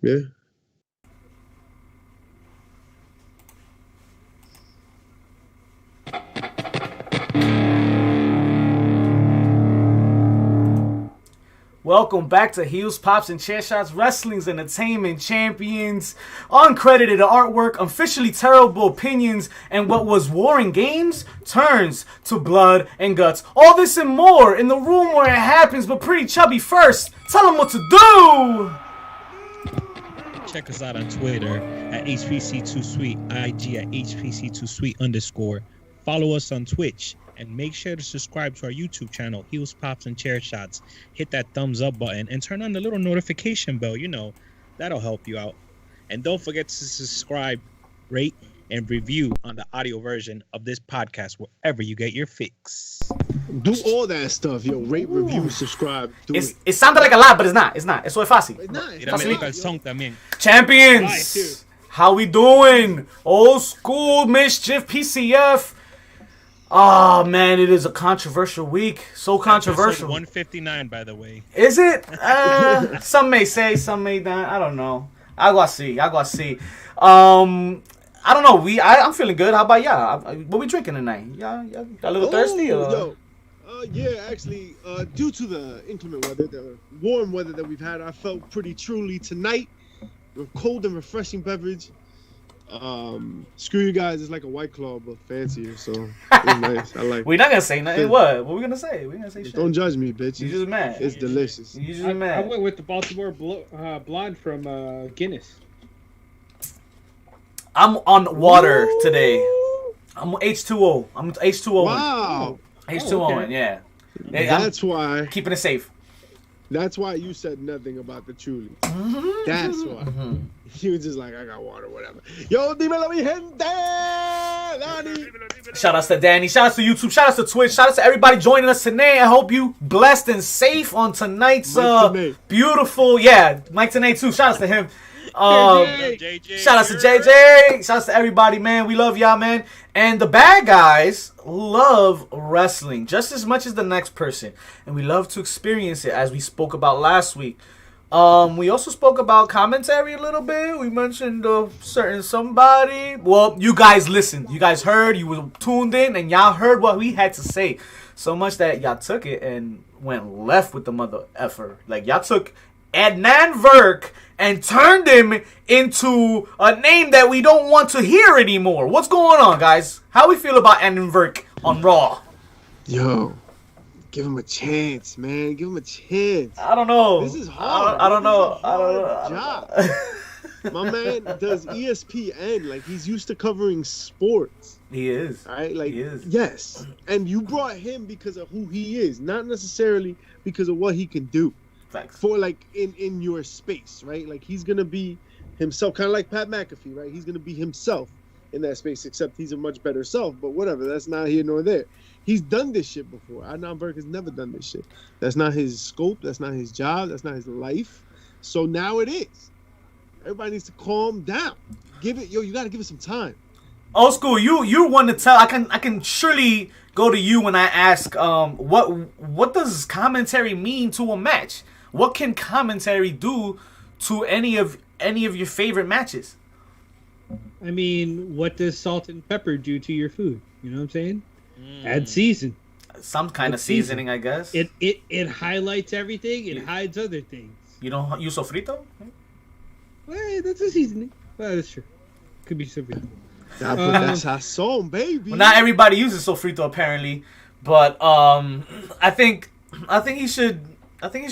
Yeah. Welcome back to Heels, Pops, and Chair Shots Wrestling's Entertainment Champions. Uncredited artwork, officially terrible opinions, and what was war and games turns to blood and guts. All this and more in the room where it happens, but Pretty Chubby first. Tell them what to do! Check us out on Twitter at HPC2Sweet, IG at HPC2Sweet_. Follow us on Twitch. And make sure to subscribe to our YouTube channel, Heels, Pops, and Chair Shots. Hit that thumbs up button and turn on the little notification bell. You know, that'll help you out. And don't forget to subscribe, rate, and review on the audio version of this podcast wherever you get your fix. Do all that stuff, yo. Rate, review, subscribe. It sounded like a lot, but it's not. It's not. Eso es fácil. Champions, how we doing? Old school mischief, PCF. Oh man, it is a controversial week. So controversial. 159, by the way. Is it? Some may say, some may not. I don't know. I gotta see. I don't know. I'm feeling good. How about y'all? What we drinking tonight? Y'all a little thirsty? Or? Yeah, actually, due to the inclement weather, the warm weather that we've had, I felt pretty truly tonight. A cold and refreshing beverage. Screw you guys, it's like a White Claw but fancier, so it's nice. I like. We're not gonna say nothing. What we gonna say? We gonna say shit. Don't judge me, bitch. You just mad. It's delicious. You just mad. I went with the Baltimore Blonde from Guinness. I'm on water today. I'm H2O. I'm H2O. Wow. H2O, okay. Yeah. That's why. Keeping it safe. That's why you said nothing about the Truly. That's why. You were just like, I got water, whatever. Yo, dímelo, mi gente! Danny! Shout outs to Danny. Shout outs to YouTube. Shout outs to Twitch. Shout outs to everybody joining us today. I hope you blessed and safe on tonight's beautiful. Yeah, Mike Tanay too. Shout outs to him. Shout outs to JJ. Shout outs to everybody, man. We love y'all, man. And the bad guys love wrestling just as much as the next person. And we love to experience it, as we spoke about last week. We also spoke about commentary a little bit. We mentioned a certain somebody. Well, you guys listened. You guys heard. You were tuned in, and y'all heard what we had to say. So much that y'all took it and went left with the mother effer. Like, y'all took Adnan Virk and turned him into a name that we don't want to hear anymore. What's going on, guys? How we feel about Adnan Virk on Raw? Yo. Give him a chance, man. Give him a chance. I don't know. This is hard. I don't know. My man does ESPN. Like, he's used to covering sports. He is. All right? Like, he is. Yes. And you brought him because of who he is, not necessarily because of what he can do. Thanks. For, like, in your space, right? Like, he's going to be himself, kind of like Pat McAfee, right? He's going to be himself in that space, except he's a much better self. But whatever. That's not here nor there. He's done this shit before. Adnan Virk has never done this shit. That's not his scope. That's not his job. That's not his life. So now it is. Everybody needs to calm down. You got to give it some time. Old school, you want to tell. I can surely go to you when I ask, what does commentary mean to a match? What can commentary do to any of your favorite matches? I mean, what does salt and pepper do to your food? You know what I'm saying? Add season. Some kind of seasoning, I guess. It highlights everything. It hides other things. You don't use sofrito? Well, that's a seasoning. Well, that's true. Could be sofrito. Nah, but that's sazon, baby. Well, not everybody uses sofrito apparently, but I think he should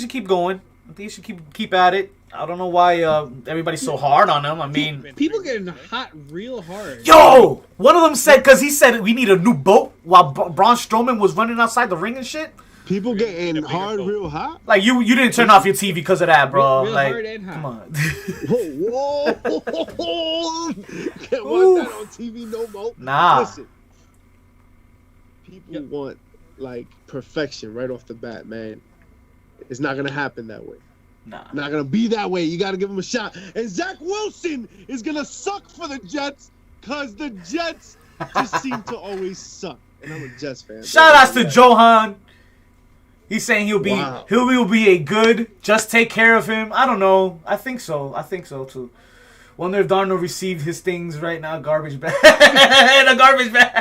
keep going. I think he should keep at it. I don't know why everybody's so hard on him. I mean, people getting hot real hard. Yo, one of them said, because he said we need a new boat while Braun Strowman was running outside the ring and shit. People getting hard real hot? Like, you didn't turn off your TV because of that, bro. Real like, hard and hot. Come on. Whoa. Can't watch that on TV no more. Nah. Listen, people want, like, perfection right off the bat, man. It's not going to happen that way. Nah. Not going to be that way. You got to give him a shot. And Zach Wilson is going to suck for the Jets because the Jets just seem to always suck. And I'm a Jets fan. Shout outs to Johan. He's saying he'll be a good. Just take care of him. I don't know. I think so too. Wonder if Darnold received his things right now. Garbage bag. A garbage bag.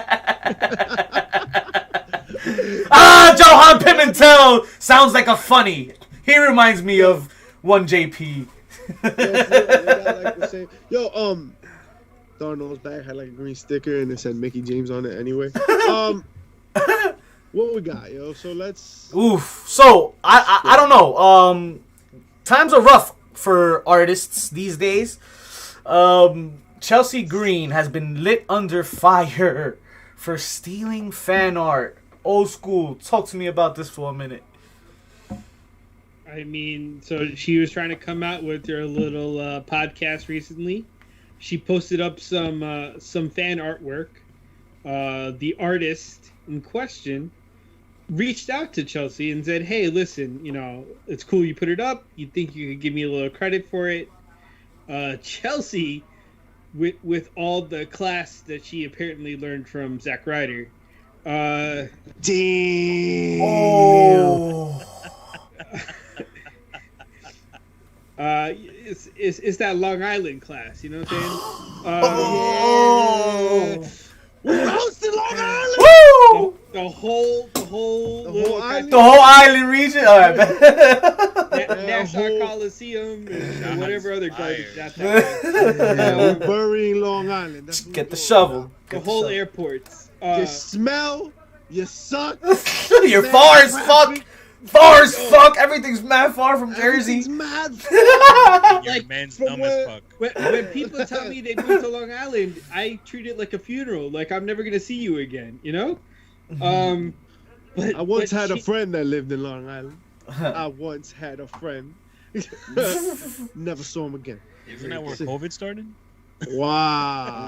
Johan Pimentel sounds like a funny. He reminds me of one JP. Darnold's bag had like a green sticker and it said Mickey James on it anyway. What we got, yo? So let's. Oof. So I don't know. Times are rough for artists these days. Chelsea Green has been lit under fire for stealing fan art. Old school. Talk to me about this for a minute. I mean, so she was trying to come out with her little podcast recently. She posted up some fan artwork. The artist in question reached out to Chelsea and said, "Hey, listen, it's cool you put it up. You think you could give me a little credit for it?" Chelsea, with all the class that she apparently learned from Zack Ryder, damn. Oh. It's that Long Island class, you know what I'm saying? Oh. We're hosting Long Island. Woo! The whole island region. All right. Nassau Coliseum and whatever other garbage. We're burying Long Island. Just get the shovel. The whole airports. You smell. You suck. You're far as fuck. Far as fuck. Everything's mad far from Jersey. Everything's mad far. Your man's dumb as fuck. When people tell me they moved to Long Island, I treat it like a funeral. Like I'm never gonna see you again. But I once had a friend that lived in Long Island. I once had a friend. Never saw him again. Isn't that where COVID started? Wow.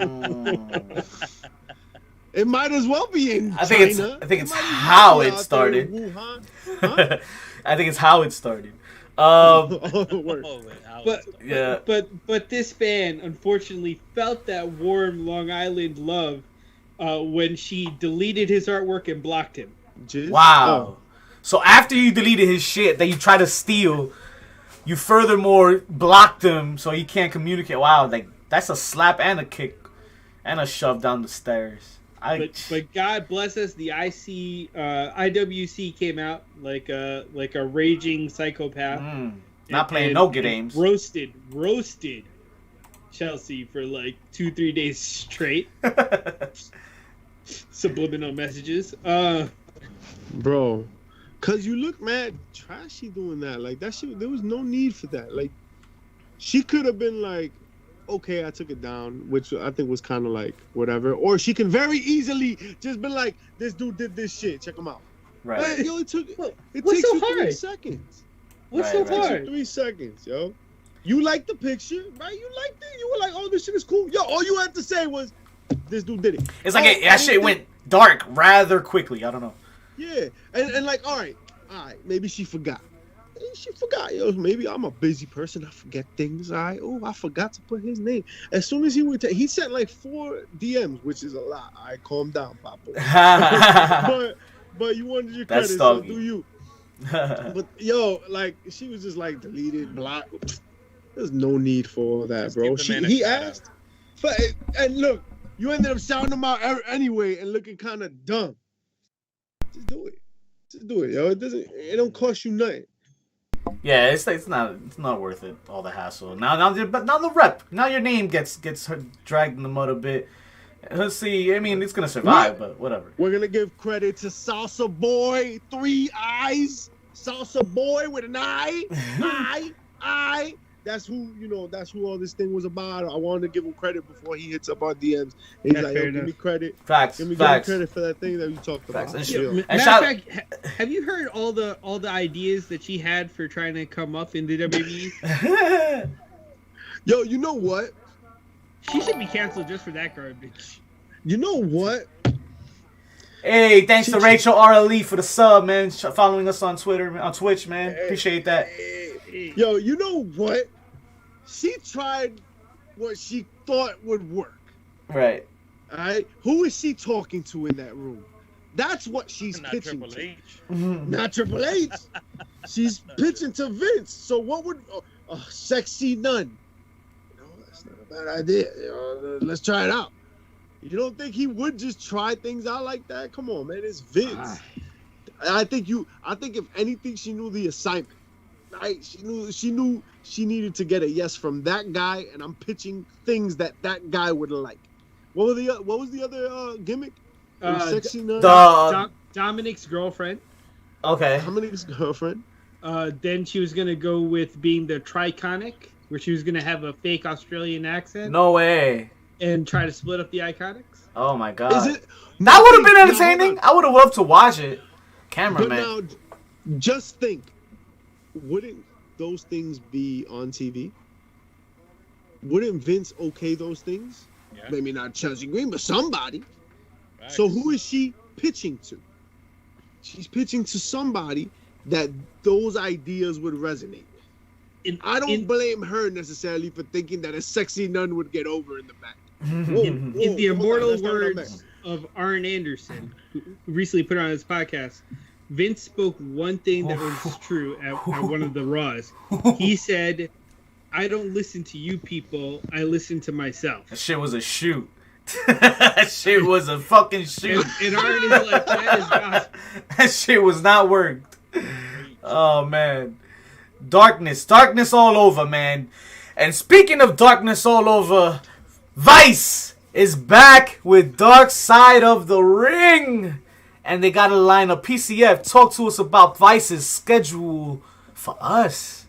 It might as well be in China. I think it's how it started. Huh? I think it's how it started. But this fan unfortunately felt that warm Long Island love when she deleted his artwork and blocked him. Wow. So after you deleted his shit that you try to steal, you furthermore blocked him so he can't communicate. Wow, like that's a slap and a kick and a shove down the stairs. But God bless us, the IWC came out like a raging psychopath. Not playing no good aims. Roasted Chelsea for like 2-3 days straight. Subliminal messages. Bro, cause you look mad trashy doing that. Like that shit, there was no need for that. Like she could have been like, okay, I took it down, which I think was kind of like whatever. Or she can very easily just be like, this dude did this shit. Check him out. Right. Like, yo, it takes so you hard? 3 seconds. What's so hard? It takes you 3 seconds, yo. You liked the picture, right? You liked it. You were like, oh, this shit is cool. Yo, all you had to say was, this dude did it. It's like that shit went dark rather quickly. I don't know. Yeah, and like, all right, maybe she forgot. She forgot, yo. Maybe I'm a busy person. I forget things. All right. Oh, I forgot to put his name. As soon as he sent like 4 DMs, which is a lot. All right, calm down, Papa. but you wanted your credit, so do you? But yo, like she was just like deleted, blocked. There's no need for all that, bro. He asked, and look, you ended up shouting him out anyway and looking kind of dumb. Just do it. Yo. It don't cost you nothing. Yeah, it's not worth it. All the hassle. Now the rep. Now your name gets dragged in the mud a bit. Let's see. I mean, it's gonna survive, but whatever. We're gonna give credit to Salsa Boy, 3 eyes. Salsa Boy with an eye. I. That's who all this thing was about. I wanted to give him credit before he hits up our DMs. And he's like, yo, give me credit. Facts. Give me credit for that thing that you talked about. Facts. Matter of fact, have you heard all the ideas that she had for trying to come up in the WWE? Yo, you know what? She should be canceled just for that garbage. You know what? Hey, thanks to Rachel RLE for the sub, man. Following us on Twitter, on Twitch, man. Appreciate that. Yo, you know what? She tried what she thought would work. Right. All right? Who is she talking to in that room? That's what she's Not pitching Triple to. H. Not Triple H. She's pitching to Vince. So what would sexy nun? That's not a bad idea. Let's try it out. You don't think he would just try things out like that? Come on, man. It's Vince. I think if anything, she knew the assignment. Right? She knew she needed to get a yes from that guy, and I'm pitching things that guy would like. What was the other gimmick? Sexy nun. Dominic's girlfriend. Okay. Dominic's girlfriend. Then she was gonna go with being the Triconic, where she was gonna have a fake Australian accent. No way. And try to split up the Iconics. Oh my god. Is it? That would have been entertaining. I would have loved to watch it. Cameraman. But now, just think. Wouldn't those things be on TV? Wouldn't Vince okay those things? Yeah. Maybe not Chelsea Green, but somebody. Right. So who is she pitching to? She's pitching to somebody that those ideas would resonate. I don't blame her necessarily for thinking that a sexy nun would get over in the back. In the immortal words of Arn Anderson, who recently put on his podcast, Vince spoke one thing that was true at one of the Raws. He said, "I don't listen to you people, I listen to myself." That shit was a shoot. That shit was a fucking shoot. And Arn is like, that is gospel. That shit was not worked. Oh, man. Darkness all over, man. And speaking of darkness all over, Vice is back with Dark Side of the Ring. And they got a line of PCF. Talk to us about Vice's schedule for us.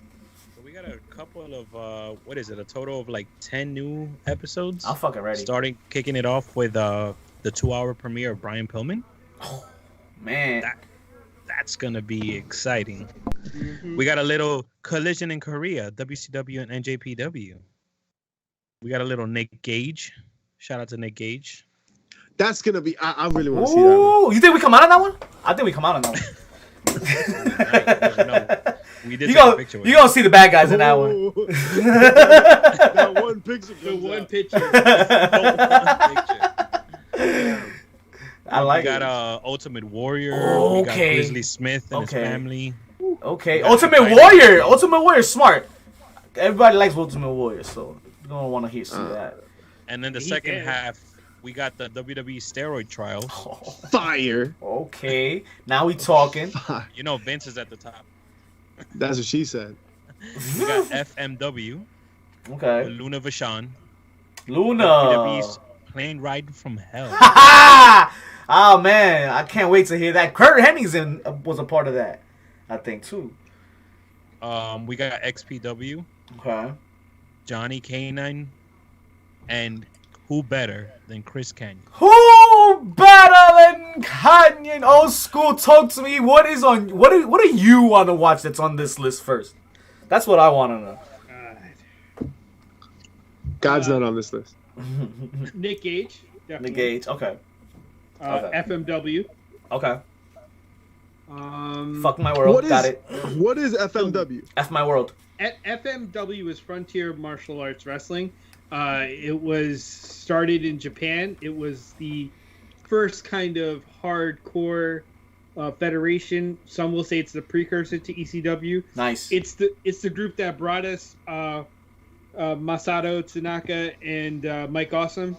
We got a couple of, a total of like 10 new episodes. I'm fucking ready. Kicking it off with the 2-hour premiere of Brian Pillman. Oh, man. That's going to be exciting. Mm-hmm. We got a little collision in Korea, WCW and NJPW. We got a little Nick Gage. Shout out to Nick Gage. That's going to be... I really want to see that one. You think we come out on that one? I think we come out on that one. No. We did you're going to see the bad guys in that one. That one picture. The one picture. I like it. We got Ultimate Warrior. We got Grizzly Smith and his family. Okay. Ultimate Warrior smart. Everybody likes Ultimate Warrior, so you don't want to see that. And then the second half, we got the WWE steroid trials. Fire. Okay. Now we talking. You know Vince is at the top. That's what she said. We got FMW. Okay. Luna Vachon. Luna. WWE's Plane Ride from Hell. Oh, man. I can't wait to hear that. Kurt Henningsen was a part of that, I think, too. We got XPW. Okay. Johnny Canine. And who better than Chris Canyon? Who better than Canyon? Old school, talk to me. What do you want to watch that's on this list first? That's what I want to know. God's not on this list. Nick Gage. Definitely. Nick Gage. Okay. FMW. Okay. Fuck My World. Got it. What is FMW? F My World. FMW is Frontier Martial Arts Wrestling. It was started in Japan. It was the first kind of hardcore federation. Some will say it's the precursor to ECW. Nice. It's the group that brought us Masato Tanaka and Mike Awesome.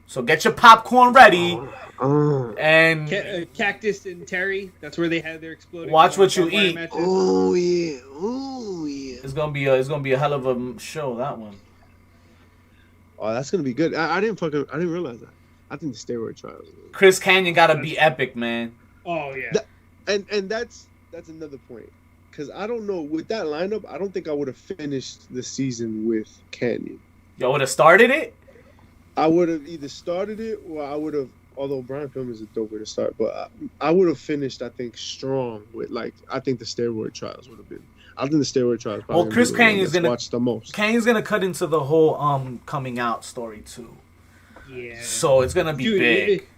So get your popcorn ready. And Cactus and Terry. That's where they had their exploding. Watch what you eat. Matches. Oh yeah. It's gonna be a hell of a show, that one. Oh, that's gonna be good. I didn't realize that. I think the steroid trials. Chris Canyon gotta be epic, man. Oh yeah. And that's another point, because I don't know, with that lineup, I don't think I would have finished the season with Canyon. Y'all would have started it. I would have either started it, or I would have. Although Brian Pillman is a dope way to start, but I would have finished, I think, strong with I think the steroid trials would have been. I think the steroid trials. Well, Chris Canyon's gonna watch the most. Canyon's gonna cut into the whole coming out story too. Yeah. So it's gonna be big.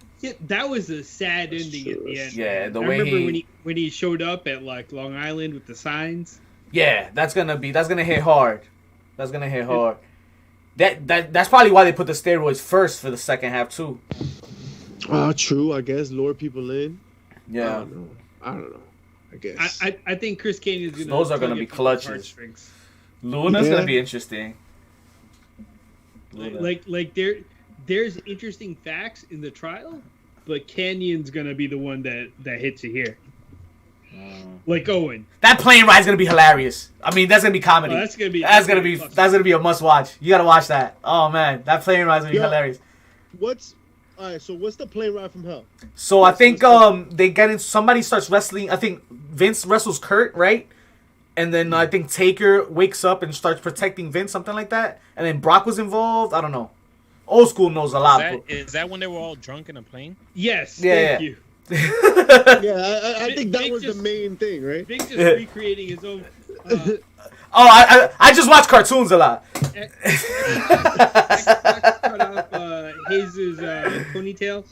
That was a sad ending at the end. Yeah, I remember when he showed up at Long Island with the signs. Yeah, that's gonna hit hard. That's gonna hit hard. That's probably why they put the steroids first for the second half too. True. I guess lure people in. Yeah. I don't know. I guess. I think Chris Canyon's gonna. Those are gonna be clutches. Luna's gonna be interesting. Like there's interesting facts in the trial, but Canyon's gonna be the one that hits you here. Like Owen. That plane ride's gonna be hilarious. I mean, that's gonna be comedy. Oh, that's gonna be a must watch. You gotta watch that. Oh man, that plane ride's gonna be hilarious. So what's the plane ride from hell? So I think they get in. Somebody starts wrestling. I think Vince wrestles Kurt, right? And then I think Taker wakes up and starts protecting Vince, something like that. And then Brock was involved. I don't know. Old school knows a lot. Is that when they were all drunk in a plane? Yes. Thank you. I think that was the main thing, right? Big just recreating his own. I just watch cartoons a lot. Cut off Jesus' ponytail.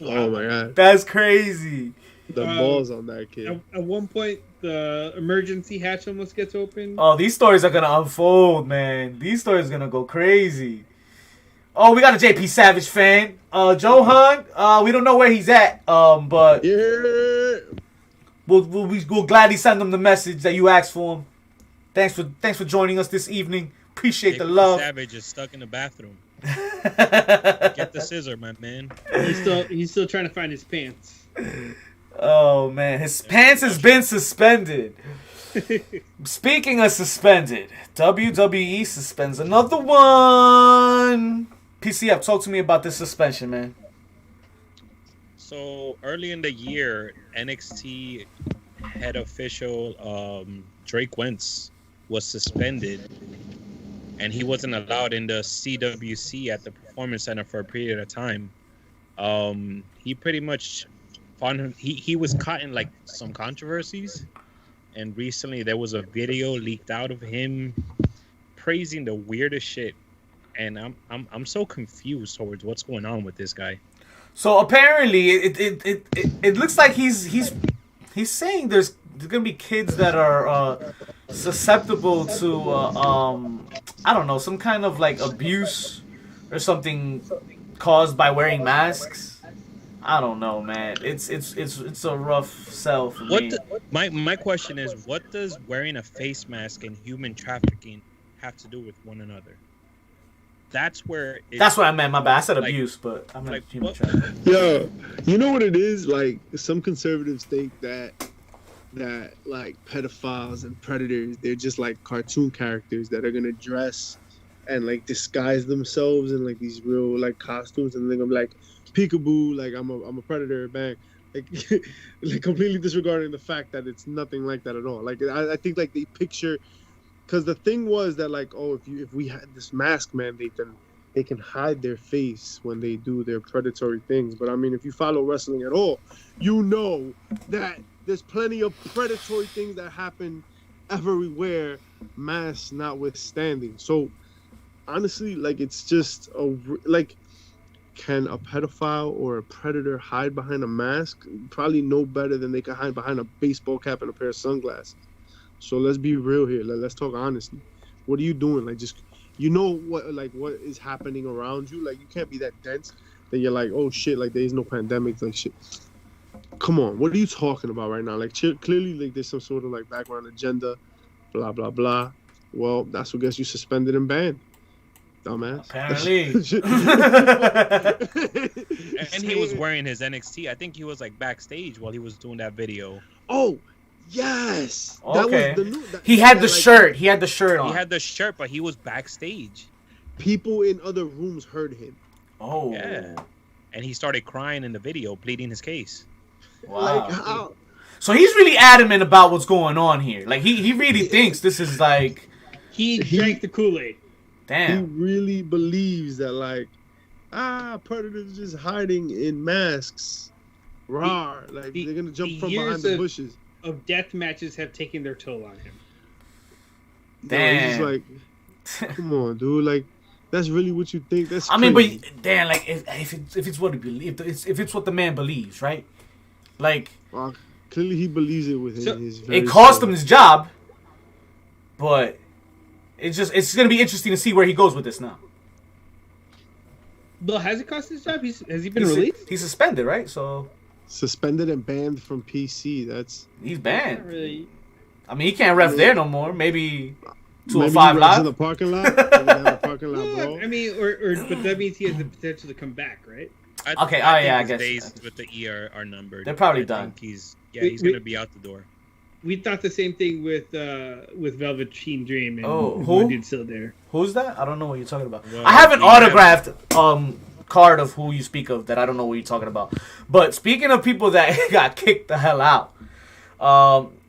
Oh my god, that's crazy. The balls on that kid. At one point, the emergency hatch almost gets open. Oh, these stories are gonna unfold, man. These stories are gonna go crazy. Oh, we got a JP Savage fan. Johan, we don't know where he's at. But yeah. We'll gladly send him the message that you asked for him. Thanks for joining us this evening. Appreciate the love. Savage is stuck in the bathroom. Get the scissor, my man. He's still trying to find his pants. Oh man, his pants has been suspended. Speaking of suspended, WWE suspends another one. PCF, talk to me about this suspension, man. So early in the year, NXT head official Drake Wentz was suspended, and he wasn't allowed in the CWC at the Performance Center for a period of time. He pretty much he was caught in like some controversies, and recently there was a video leaked out of him praising the weirdest shit, and I'm so confused towards what's going on with this guy. So apparently, it looks like he's saying there's gonna be kids that are susceptible to I don't know, some kind of like abuse or something caused by wearing masks. I don't know, man. It's a rough sell for me. My question is, what does wearing a face mask and human trafficking have to do with one another? That's where. That's what I meant. My bad. I said abuse, but I'm like human trafficking. Yeah, you know what it is? Like some conservatives think that like pedophiles and predators, they're just like cartoon characters that are gonna dress and like disguise themselves in like these real like costumes, and they're gonna be like peekaboo, like I'm a predator, bang, like like completely disregarding the fact that it's nothing like that at all. Like I think like they picture, because the thing was that like, oh, if we had this mask, man, they can hide their face when they do their predatory things. But I mean, if you follow wrestling at all, you know that there's plenty of predatory things that happen everywhere, masks notwithstanding. So honestly, like it's just like, can a pedophile or a predator hide behind a mask? Probably no better than they can hide behind a baseball cap and a pair of sunglasses. So let's be real here. Let's talk honestly. What are you doing? Like, just, you know what is happening around you? Like, you can't be that dense that you're like, oh shit, like there's no pandemic, like shit. Come on, what are you talking about right now? Like, clearly, like there's some sort of like background agenda, blah blah blah. Well, that's what gets you suspended and banned. Dumbass. Apparently. And he was wearing his NXT. I think he was like backstage while he was doing that video. Oh, yes. Okay. That was he had the shirt. He had the shirt on. He had the shirt, but he was backstage. People in other rooms heard him. Oh. Yeah. And he started crying in the video, pleading his case. Wow. Like, how? So he's really adamant about what's going on here. Like he really thinks this is like he drank the Kool-Aid. Damn. He really believes that like predators just hiding in masks. Rawr. Like they're gonna jump from behind the bushes. Of death matches have taken their toll on him. Damn. No, he's just like, come on, dude. Like, that's really what you think? That's I mean, crazy. but damn, like if it's what he believes, if it's what the man believes, right? Like, clearly he believes it with his. It cost him his job, but it's gonna be interesting to see where he goes with this now. Bill, has it cost his job? Has he been released? He's suspended, right? So suspended and banned from PC. He's banned. Really... I mean, he can't ref there no more. Maybe 205 Live. In the parking lot. Bro. I mean, but that means he has the potential to come back, right? I guess his days with the E are numbered. They're probably done. He's gonna be out the door. We thought the same thing with Velveteen Dream. And who? Dude's still there. Who's that? I don't know what you're talking about. Well, I have an autographed card of who you speak of that I don't know what you're talking about. But speaking of people that got kicked the hell out,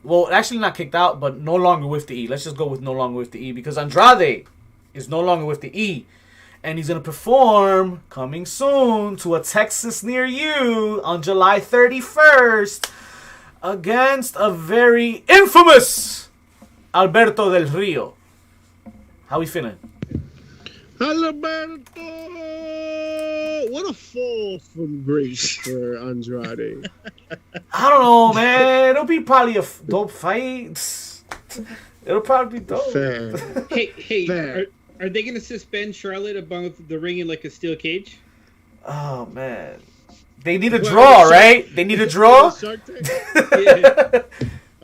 well, actually not kicked out, but no longer with the E. Let's just go with no longer with the E because Andrade is no longer with the E. And he's going to perform, coming soon, to a Texas near you on July 31st against a very infamous Alberto Del Rio. How we feeling? Alberto! What a fall from grace for Andrade. I don't know, man. It'll be probably a dope fight. It'll probably be dope. Fair. Hey, Fair. Are they going to suspend Charlotte above the ring in like a steel cage? Oh, man. They need a draw, right? They need a draw? A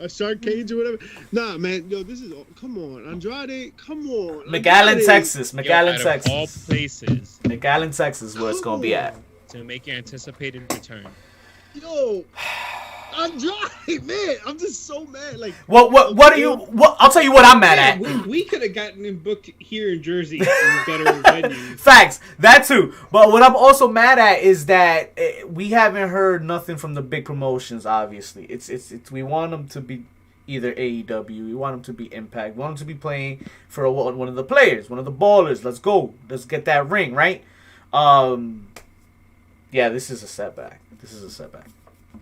shark cage or whatever. Nah, man. Yo, this is... Come on. Andrade, come on. McAllen, Texas. McAllen, Texas. Of all places. McAllen, Texas is where it's going to be at. To make your anticipated return. Yo... Andrade, man, I'm just so mad. Like, what are you? I'll tell you what I'm mad at. We could have gotten him booked here in Jersey in better venues. Facts, that too. But what I'm also mad at is that we haven't heard nothing from the big promotions. Obviously, it's we want them to be either AEW, we want them to be Impact, we want them to be playing for one of the players, one of the ballers. Let's go, let's get that ring, right? Yeah, this is a setback.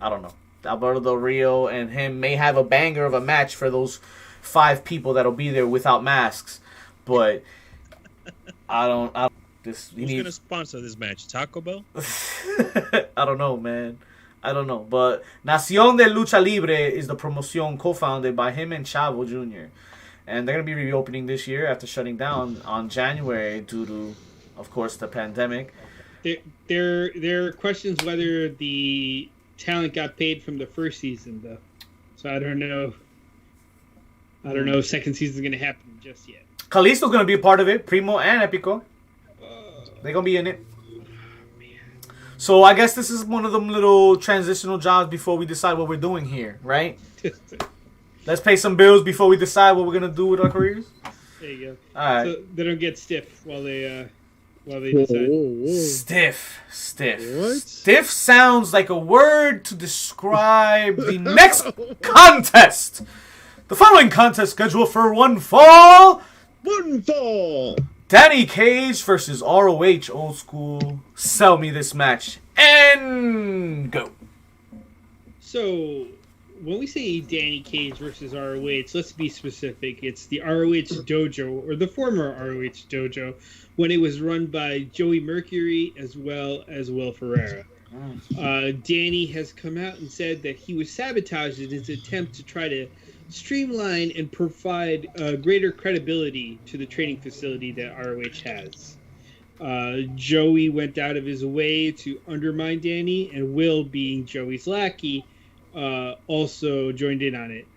I don't know. Alberto Del Rio and him may have a banger of a match for those 5 people that'll be there without masks, but who's gonna sponsor this match? Taco Bell? I don't know, man. I don't know, but Nación de Lucha Libre is the promoción co-founded by him and Chavo Jr. And they're gonna be reopening this year after shutting down on January due to, of course, the pandemic. There are questions whether the talent got paid from the first season, though. So I don't know. If second season's going to happen just yet. Kalisto's going to be a part of it. Primo and Epico. They're going to be in it. So I guess this is one of them little transitional jobs before we decide what we're doing here, right? Let's pay some bills before we decide what we're going to do with our careers. There you go. All right. So they don't get stiff while they decide. Stiff. What? Stiff sounds like a word to describe the next contest. The following contest scheduled for one fall. Danny Cage versus ROH Old School. Sell me this match. And go. So, when we say Danny Cage versus ROH, let's be specific. It's the ROH Dojo, or the former ROH Dojo, when it was run by Joey Mercury as well as Will Ferreira. Danny has come out and said that he was sabotaged in his attempt to try to streamline and provide greater credibility to the training facility that ROH has. Joey went out of his way to undermine Danny, and Will, being Joey's lackey, also joined in on it.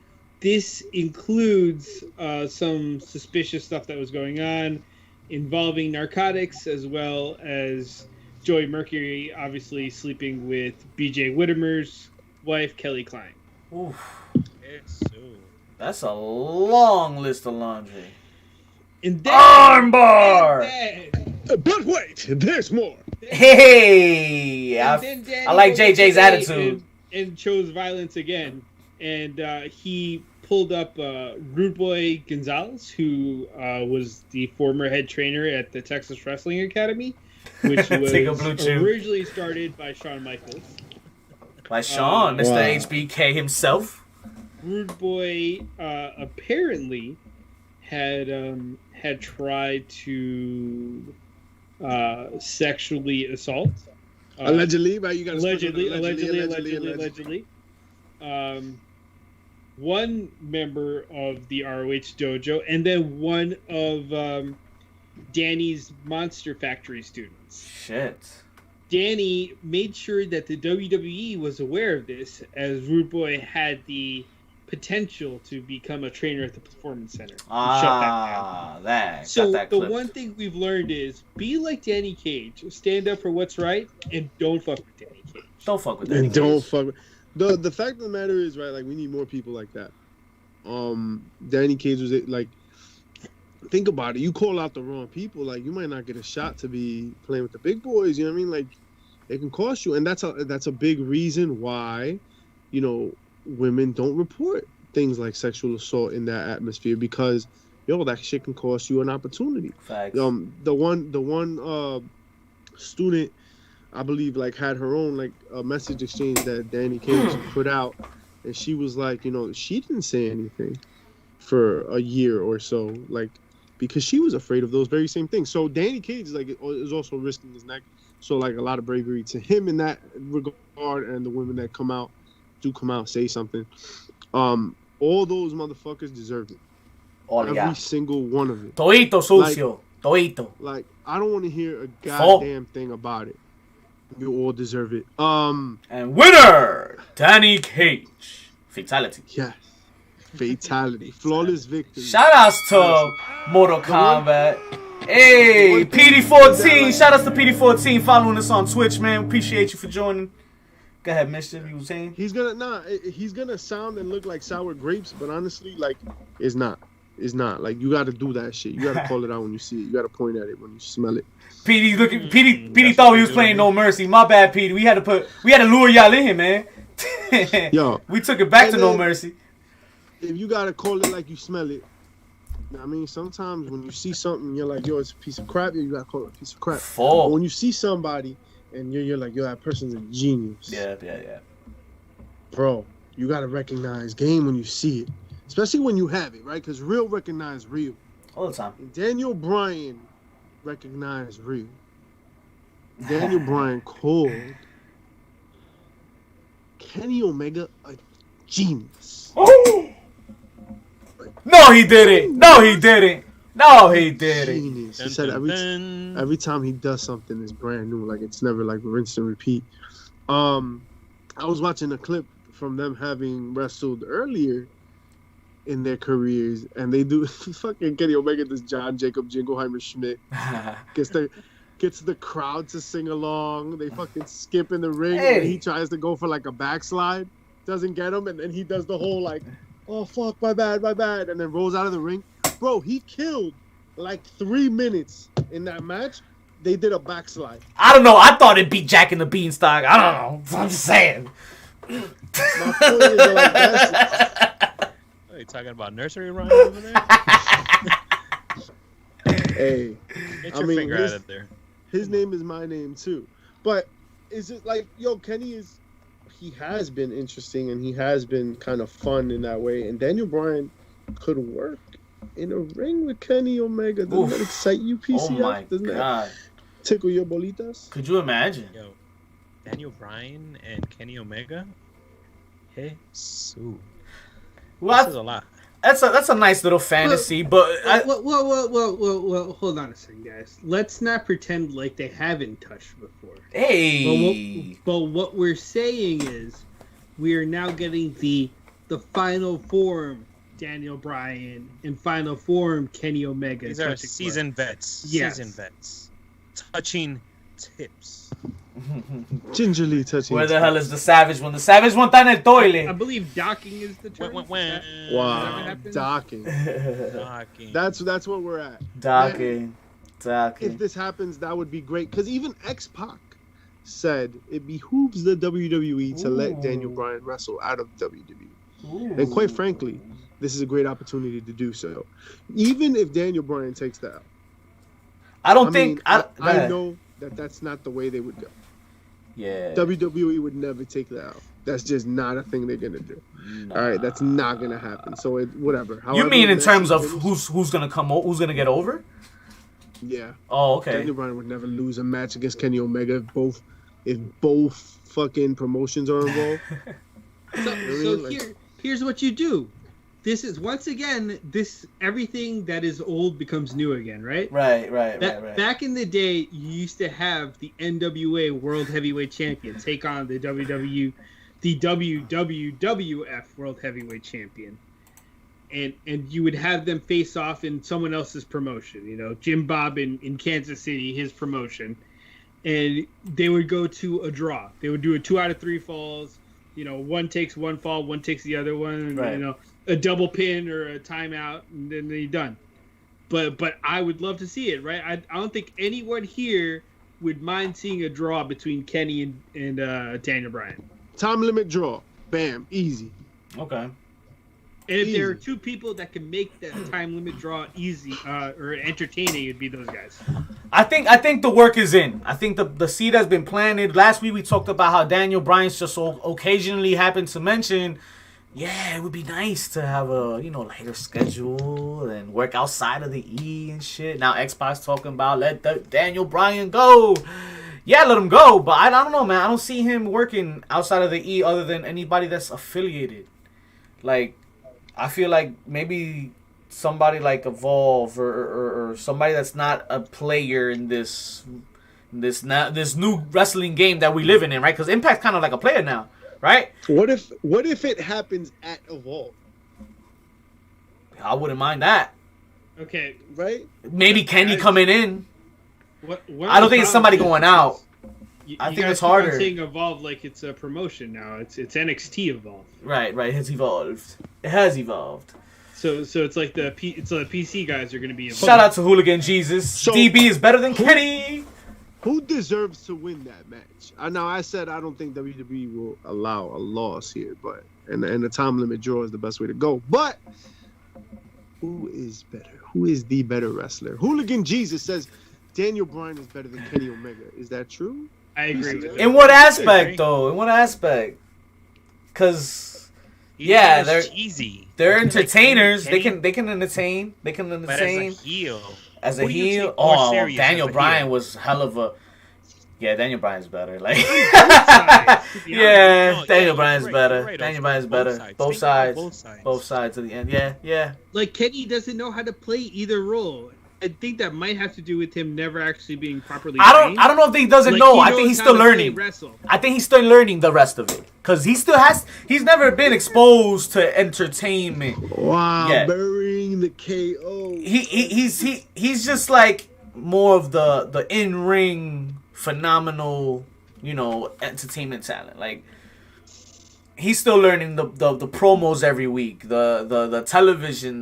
This includes some suspicious stuff that was going on involving narcotics, as well as Joey Mercury obviously sleeping with BJ Whitmer's wife, Kelly Klein. Oof. That's a long list of laundry. And then, armbar! But wait, there's more. Hey! I like JJ's attitude. And chose violence again. And he pulled up Rude Boy Gonzalez, who was the former head trainer at the Texas Wrestling Academy, which was originally started by Shawn Michaels. By Shawn, Mr. HBK himself. Rude Boy apparently had tried to sexually assault. Allegedly, right? You got allegedly. One member of the ROH dojo, and then one of Danny's Monster Factory students. Shit. Danny made sure that the WWE was aware of this, as Rude Boy had the potential to become a trainer at the Performance Center. So the one thing we've learned is be like Danny Cage, stand up for what's right, and don't fuck with Danny Cage. Don't fuck with Danny Cage. Don't fuck with. The fact of the matter is, right, like, we need more people like that. Danny Cage was like, think about it. You call out the wrong people, like, you might not get a shot to be playing with the big boys. You know what I mean? Like, it can cost you, and that's a big reason why, you know, women don't report things like sexual assault in that atmosphere, because that shit can cost you an opportunity. Facts. The one student, I believe, like, had her own, like, a message exchange that Danny Cage put out, and she was like, you know, she didn't say anything for a year or so, like, because she was afraid of those very same things. So Danny Cage is also risking his neck. So, like, a lot of bravery to him in that regard, and the women that come out, say something. All those motherfuckers deserve it. Every single one of it. Toito sucio. Toito. Like, I don't want to hear a goddamn thing about it. You all deserve it. And winner, Danny Cage. Fatality. Yes. Fatality. Flawless victory. Shout outs to Mortal Kombat. Hey, PD14. Shout outs to PD14 following us on Twitch, man. Appreciate you for joining. Go ahead, Mischief. You were saying? He's gonna sound and look like sour grapes, but honestly, like, it's not. It's not. Like, you gotta do that shit. You gotta call it out when you see it. You gotta point at it when you smell it. PD thought we was playing No Mercy. My bad, PD. We had to lure y'all in here, man. Yo, we took it back to No Mercy. If you gotta call it like you smell it, I mean, sometimes when you see something, you're like, yo, it's a piece of crap. You gotta call it a piece of crap. But when you see somebody and you're like, yo, that person's a genius. Yeah. Bro, you gotta recognize game when you see it, especially when you have it, right? Because real recognize real. All the time. And Daniel Bryan recognized real. Daniel Bryan called Kenny Omega a genius. No, he didn't. No, he didn't. Genius. He said every time he does something, it's brand new. Like, it's never like rinse and repeat. I was watching a clip from them having wrestled earlier in their careers, and they do fucking Kenny Omega, this John Jacob Jingleheimer Schmidt gets the crowd to sing along. They fucking skip in the ring, and he tries to go for like a backslide, doesn't get him, and then he does the whole like, oh fuck, my bad, and then rolls out of the ring. Bro, he killed like 3 minutes in that match. They did a backslide. I don't know. I thought it beat Jack and the Beanstalk. I don't know. I'm just saying. My point is, like, that's... Are you talking about nursery rhymes over there? Hey, get your finger out of there. His name is my name too. But it's just like, yo, Kenny he has been interesting, and he has been kind of fun in that way. And Daniel Bryan could work in a ring with Kenny Omega. Doesn't that excite you, PCF? Oh my Doesn't God. That tickle your bolitas? Could you imagine? Yo, Daniel Bryan and Kenny Omega? Hey, Sue. Well, this is a lot. That's a nice little fantasy, well, hold on a second, guys. Let's not pretend like they haven't touched before. Hey. But what we're saying is, we are now getting the final form Daniel Bryan and final form Kenny Omega. These are seasoned vets. Yes. Seasoned vets. Touching tips. Gingerly touching. Where the hell is the Savage one? The Savage one está en el toilet. I believe docking is the term. Wow, docking. That's what we're at. Docking. If this happens, that would be great. Because even X-Pac said it behooves the WWE to let Daniel Bryan wrestle out of WWE. And quite frankly, this is a great opportunity to do so. Even if Daniel Bryan takes that out. I know that's not the way they would go. Yeah. WWE would never take that out. That's just not a thing they're gonna do. Nah. All right, that's not gonna happen. So whatever. However, you mean in terms of who's gonna come? Who's gonna get over? Yeah. Oh, okay. Daniel Bryan would never lose a match against Kenny Omega if both fucking promotions are involved. So here's what you do. this is once again everything that is old becomes new again, right? Right. Back in the day, you used to have the NWA World Heavyweight Champion take on the WWF World Heavyweight Champion, and you would have them face off in someone else's promotion. You know, Jim Bob in Kansas City, his promotion, and they would go to a draw. They would do a 2 out of 3 falls. You know, one takes one fall, one takes the other one, and you know, a double pin or a timeout, and then they're done. But I would love to see it, right? I don't think anyone here would mind seeing a draw between Kenny and Daniel Bryan. Time limit draw. Bam. Easy. Okay. And if there are two people that can make that time limit draw easy or entertaining, it'd be those guys. I think the work is in. I think the seed has been planted. Last week we talked about how Daniel Bryan's just occasionally happened to mention, yeah, it would be nice to have a lighter schedule and work outside of the E and shit. Now X-Pac's talking about let Daniel Bryan go. Yeah, let him go. But I don't know, man. I don't see him working outside of the E other than anybody that's affiliated. Like, I feel like maybe somebody like Evolve or somebody that's not a player in this new wrestling game that we living in, right? Because Impact's kind of like a player now, right? What if it happens at Evolve? I wouldn't mind that. Okay, right? Maybe Kenny coming in. What I don't think it's somebody going out. I think it's harder. Saying Evolve like it's a promotion now. It's NXT Evolve. Right. It's evolved. It has evolved. So it's like the PC guys are going to be involved. Shout out to Hooligan Jesus. So, DB is better than Kenny. Who deserves to win that match? I said I don't think WWE will allow a loss here, but and the time limit draw is the best way to go. But who is better? Who is the better wrestler? Hooligan Jesus says Daniel Bryan is better than Kenny Omega. Is that true? I agree with that. In what aspect, though? In what aspect? Because they're easy. They're entertainers. They can entertain. They can entertain. But as a heel. As a Who do you heel, take more serious Daniel as a Bryan heel? was hell of a. Yeah, Daniel Bryan's better. Like, No, Daniel Bryan's you're better. right, Daniel also. Bryan's Both better. sides. Both Think about sides. Both sides to the end. Yeah. Like Kenny doesn't know how to play either role. I think that might have to do with him never actually being properly trained. I don't know if he doesn't know. I think he's still learning. I think he's still learning the rest of it because he's never been exposed to entertainment. Wow, yet. Burying the KO. He's just like more of the in-ring phenomenal, entertainment talent. Like, he's still learning the promos every week, the television,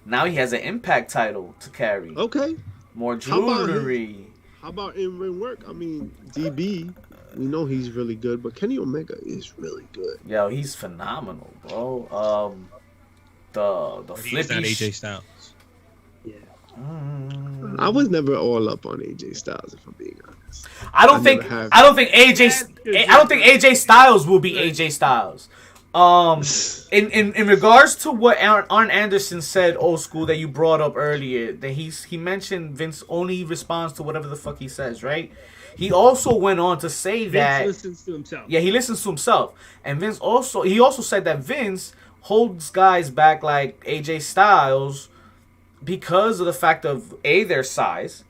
now he has an Impact title to carry. Okay. More jewelry. How about in-ring work? I mean, DB, we know he's really good, but Kenny Omega is really good. Yo, he's phenomenal, bro. The He's not flippy AJ Styles. Yeah. I was never all up on AJ Styles, if I'm being honest. I don't think AJ Styles will be AJ Styles. In regards to what Arn Anderson said, old school, that you brought up earlier, that he mentioned Vince only responds to whatever the fuck he says, right? He also went on to say that Vince listens to himself. Yeah, he listens to himself, and he also said that Vince holds guys back like AJ Styles because of the fact of A, their size,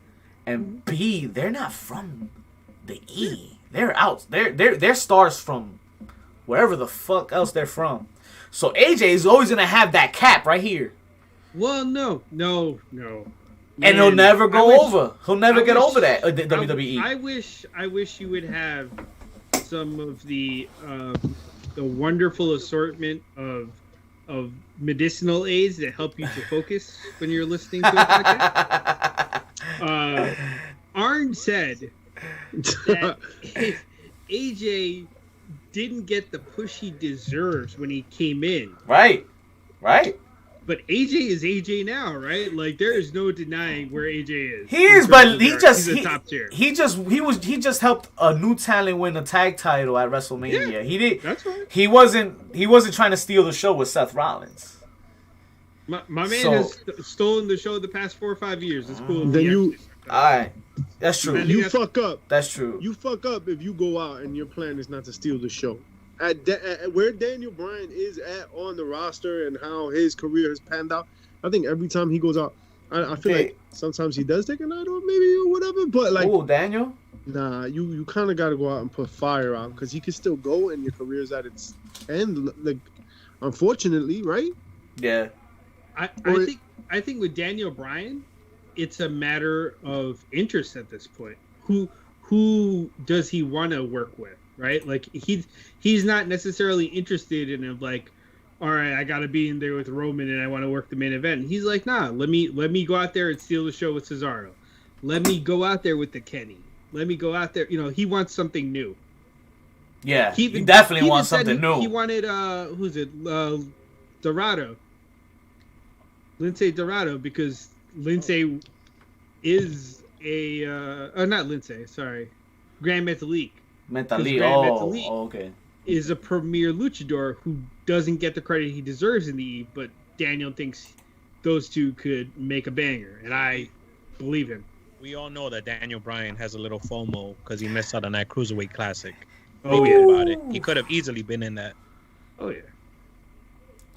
and B, they're not from the E. They're out. They're stars from wherever the fuck else they're from. So AJ is always gonna have that cap right here. Well, no. Man, and he'll never go over. He'll never get over that WWE. I wish you would have some of the wonderful assortment of medicinal aids that help you to focus when you're listening to a podcast. Arn said that AJ didn't get the push he deserves when he came in. Right. But AJ is AJ now, right? Like, there is no denying where AJ is. He is, but he's a top tier. He just helped a new talent win a tag title at WrestleMania. Yeah, he did. That's right. He wasn't trying to steal the show with Seth Rollins. My man has stolen the show the past 4 or 5 years. It's cool. Then all right. That's true. You fuck up. That's true. You fuck up if you go out and your plan is not to steal the show. at where Daniel Bryan is at on the roster and how his career has panned out, I think every time he goes out, I feel like sometimes he does take a night off, maybe or whatever. But like, Daniel. Nah, you kind of got to go out and put fire out because he can still go and your career's at its end. Like, unfortunately, right? Yeah. I think with Daniel Bryan, it's a matter of interest at this point. Who does he want to work with, right? Like he's not necessarily interested in like, all right, I got to be in there with Roman and I want to work the main event. He's like, nah, let me go out there and steal the show with Cesaro. Let me go out there with the Kenny. Let me go out there. You know, he wants something new. Yeah, he definitely wants something new. He wanted, who's it? Dorado. Lindsay Dorado, because Lindsay is not Lindsay, sorry. Grand Metalik. Metalik, okay. Is a premier luchador who doesn't get the credit he deserves in the E, but Daniel thinks those two could make a banger, and I believe him. We all know that Daniel Bryan has a little FOMO because he missed out on that Cruiserweight Classic. Oh, yeah. About it. He could have easily been in that. Oh, yeah.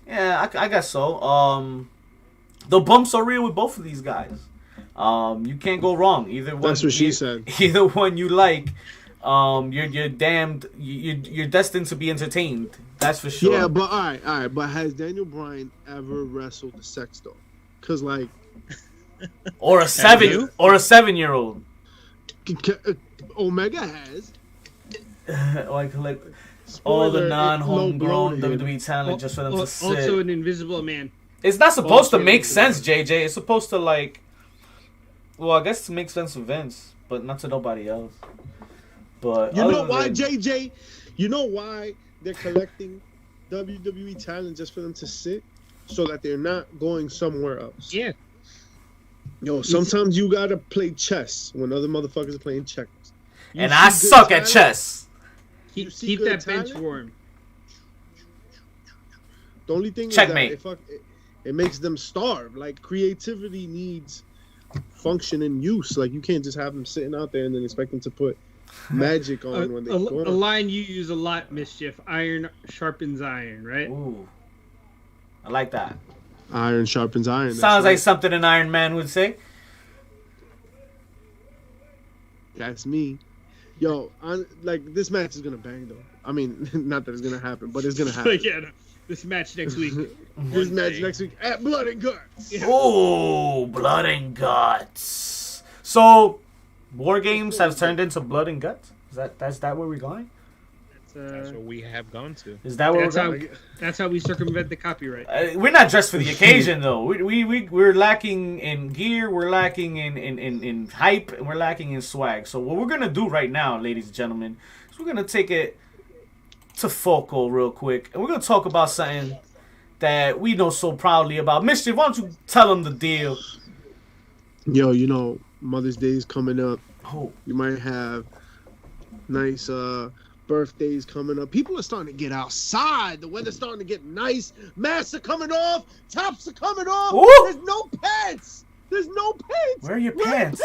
Yeah, I guess so. The bumps are real with both of these guys. You can't go wrong. Either one. That's what she said. Either one you like, you're damned. You're destined to be entertained. That's for sure. Yeah, but all right. But has Daniel Bryan ever wrestled a sex doll? Because like, or a 7-year-old. Omega has. like all the non-homegrown WWE talent just for them to sit. Also an invisible man. It's not supposed to make sense, JJ. It's supposed to like. Well, I guess to make sense to Vince, but not to nobody else. But you know why, JJ? You know why they're collecting WWE talent just for them to sit, so that they're not going somewhere else. Yeah. Yo, sometimes you gotta play chess when other motherfuckers are playing checkers. And I suck at chess. Keep that bench warm. The only thing Checkmate. is that it makes them starve. Like, creativity needs function and use. Like, you can't just have them sitting out there and then expect them to put magic on when they go. A line you use a lot, Mischief. Iron sharpens iron, right? Ooh. I like that. Iron sharpens iron. Sounds like something an Iron Man would say. That's me. Yo, like, this match is gonna bang though. I mean, not that it's gonna happen, but it's gonna happen. Yeah, no, this match next week. This match next week at Blood and Guts. Yeah. Ooh, Blood and Guts. So, War Games has turned into Blood and Guts? That's that where we're going? That's what we have gone to. Is that where we're going? That's how we circumvent the copyright. We're not dressed for the occasion though. We're lacking in gear. We're lacking in hype, and we're lacking in swag. So what we're gonna do right now, ladies and gentlemen, is we're gonna take it to Foco real quick, and we're gonna talk about something that we know so proudly about. Mischief, why don't you tell them the deal? Yo, you know Mother's Day is coming up. Oh. You might have nice birthdays coming up. People are starting to get outside. The weather's starting to get nice. Masks are coming off. Tops are coming off. Ooh. There's no pants. There's no pants. Where are your pants?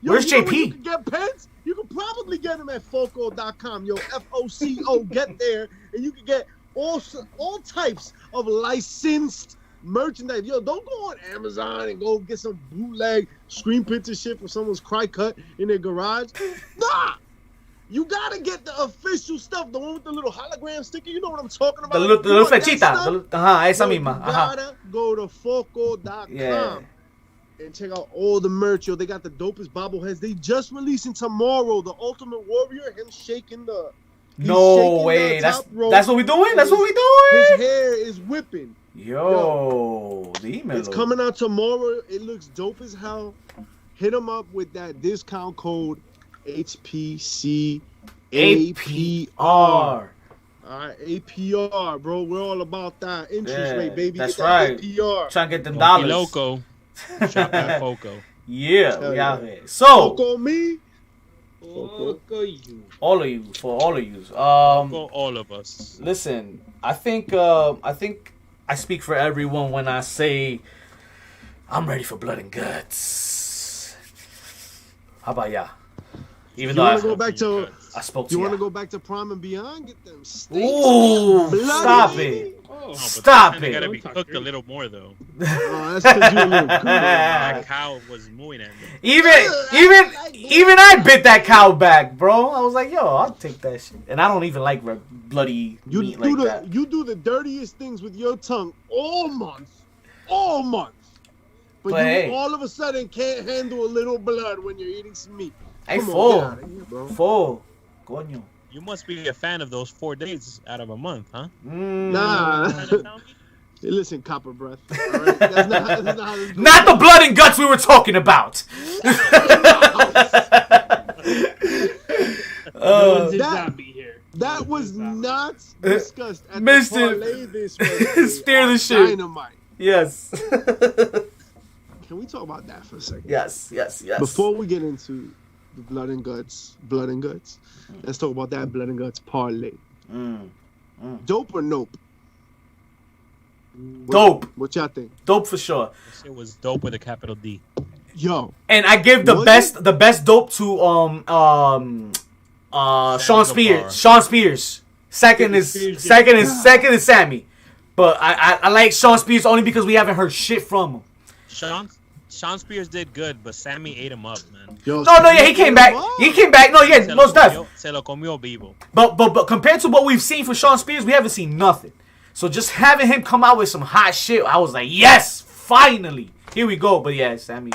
Yo, where's you know JP? You can get pants. You can probably get them at Foco.com. Yo, FOCO. Get there, and you can get all types of licensed merchandise. Yo, don't go on Amazon and go get some bootleg screen printer shit from someone's cry cut in their garage. Nah. You gotta get the official stuff, the one with the little hologram sticker. You know what I'm talking about? The little flechita. Esa misma. You gotta go to Foco.com and check out all the merch. Yo, they got the dopest bobbleheads. They just releasing tomorrow the Ultimate Warrior, him shaking the. No way. That's what we doing? That's what we doing? His hair is whipping. Yo, it's coming out tomorrow. It looks dope as hell. Hit him up with that discount code HPC APR. All right, APR, bro. We're all about that interest rate, baby. That's get right. APR. Trying to get them dollars. Loco. Shop at Foco. Yeah, we out here. So, Foco me. Foco you. All of you, for all of you. Foco all of us. Listen, I think I speak for everyone when I say I'm ready for Blood and Guts. How about ya? Even You though want to go back to I spoke to you. You want to go back to Prime and Beyond? Get them steaks. Ooh, stop it. Oh, Stop it. They gotta be cooked a little more though. Oh, that's because you're a little good. That cow was moving at me. Even I bit that cow back, bro. I was like, yo, I'll take that shit. And I don't even like bloody meat like that. You do the dirtiest things with your tongue all month. But you hey, all of a sudden can't handle a little blood when you're eating some meat. Hey, Full. Coño. You must be a fan of those 4 days out of a month, huh? Nah. Hey, listen, Copper Breath. All right? That's not how this goes. Not the blood and guts we were talking about. That was not discussed at Missed the parlay this way. Steer the shit. Dynamite. Yes. Can we talk about that for a second? Yes. Before we get into the blood and guts, let's talk about that blood and guts parlay. Dope or nope? Dope. What y'all think? Dope for sure. It was dope with a capital D. Yo. And I give the best dope to Sean Spears. Sean Spears. Second is Sammy. But I like Sean Spears only because we haven't heard shit from him. Sean Spears did good, but Sammy ate him up, man. Yo, he came back. He came back. No, yeah, most definitely. Se lo comió vivo. But compared to what we've seen for Sean Spears, we haven't seen nothing. So just having him come out with some hot shit, I was like, yes, finally. Here we go. But yeah, Sammy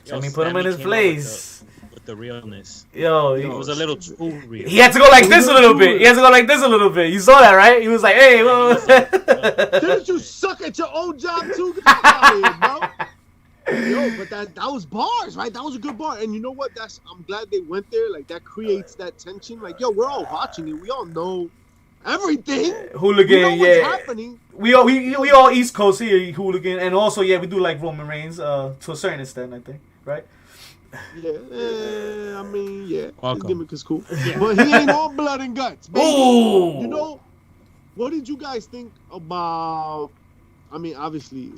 put him in his place. With the realness. Yo, it was a little too real. He had to go like this a little bit. You saw that, right? He was like, hey, didn't you suck at your own job too? Get out of here, bro. Yo, but that was bars, right? That was a good bar. And you know what? I'm glad they went there. Like, that creates that tension. Like, yo, we're all watching it. We all know everything. Hooligan, we know what's happening. We all East Coast here, hooligan. And also, yeah, we do like Roman Reigns to a certain extent, I think, right? Yeah, I mean, yeah. Welcome. His gimmick is cool. Yeah. But he ain't all blood and guts, baby. Ooh. You know, what did you guys think about... I mean, obviously,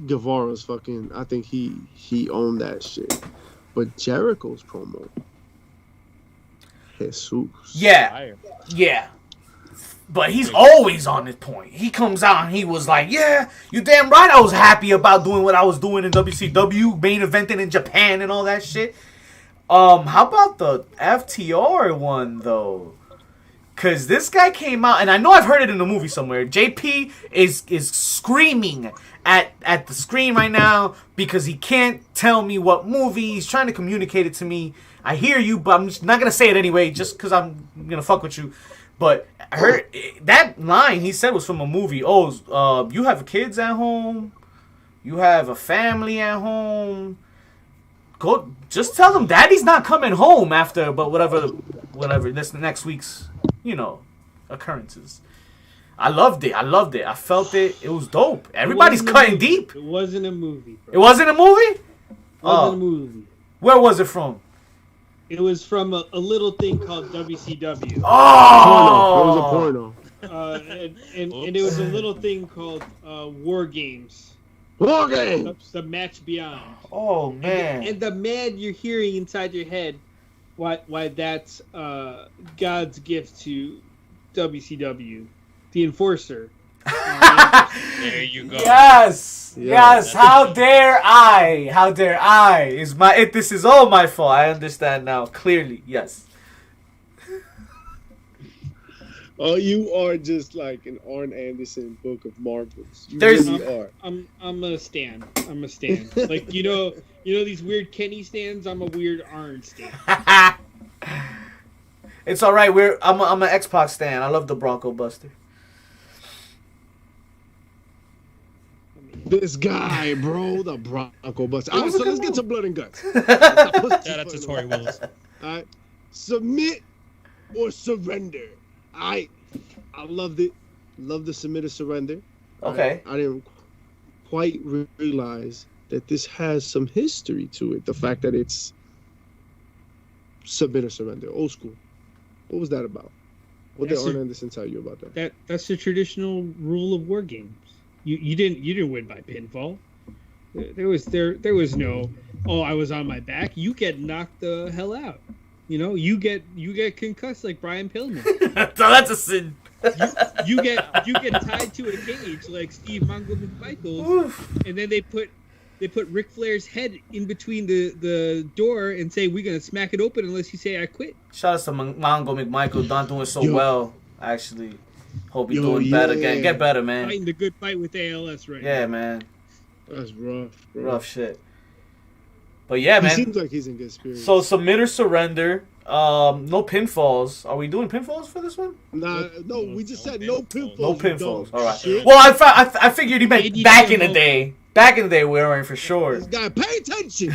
Guevara's fucking... I think he owned that shit. But Jericho's promo... Jesus. Yeah. But he's always on this point. He comes out and he was like, yeah, you damn right I was happy about doing what I was doing in WCW, main eventing in Japan and all that shit. How about the FTR one, though? Because this guy came out, and I know I've heard it in the movie somewhere. JP is screaming at the screen right now because he can't tell me what movie. He's trying to communicate it to me. I hear you, but I'm just not going to say it anyway just because I'm going to fuck with you. But I heard that line he said was from a movie. Oh, you have kids at home. You have a family at home. Go, just tell them Daddy's not coming home after, but whatever. This next week's, occurrences. I loved it. I felt it. It was dope. Everybody's cutting deep. It wasn't a movie, bro. It wasn't a movie? It wasn't a movie. Where was it from? It was from a little thing called WCW. Oh! It was a porno. And it was a little thing called War Games. War Games! The Match Beyond. Oh, man. And the man you're hearing inside your head, why that's God's gift to WCW. The Enforcer. There you go. Yes. How dare I? This is all my fault. I understand now clearly. Yes. Oh, you are just like an Arn Anderson book of marbles. You There's really are. I'm a stan. Like you know these weird Kenny stands. I'm a weird Arn stan. It's all right. I'm an X-Pac stan. I love the Bronco Buster. This guy, bro, the Bronco Buster. All right, so let's get to blood and guts. Shout out to Tori Willis. All right, submit or surrender. I loved it. Love the submit or surrender. Okay. I didn't quite realize that this has some history to it. The fact that it's submit or surrender, old school. What was that about? What did Arn Anderson tell you about that? That's the traditional rule of War Games. You didn't win by pinfall. There was no, I was on my back. You get knocked the hell out. you get concussed like Bryan Pillman. So that's a sin. you get tied to a cage like Steve Mongo McMichaels, and then they put Ric Flair's head in between the door and say, "We're gonna smack it open unless you say I quit." Shout out to Mongo McMichael. Not doing so well, actually. Hope he's doing better. Get better, man. Fighting the good fight with ALS right now. Yeah, man. That's rough, bro. Rough shit. But yeah, man. He seems like he's in good spirits. So submit or surrender. No pinfalls. Are we doing pinfalls for this one? No, we just said no pinfalls. No pinfalls. All right. Shit. Well, I figured he meant back in the day. Back in the day, we were for sure. This guy, pay attention.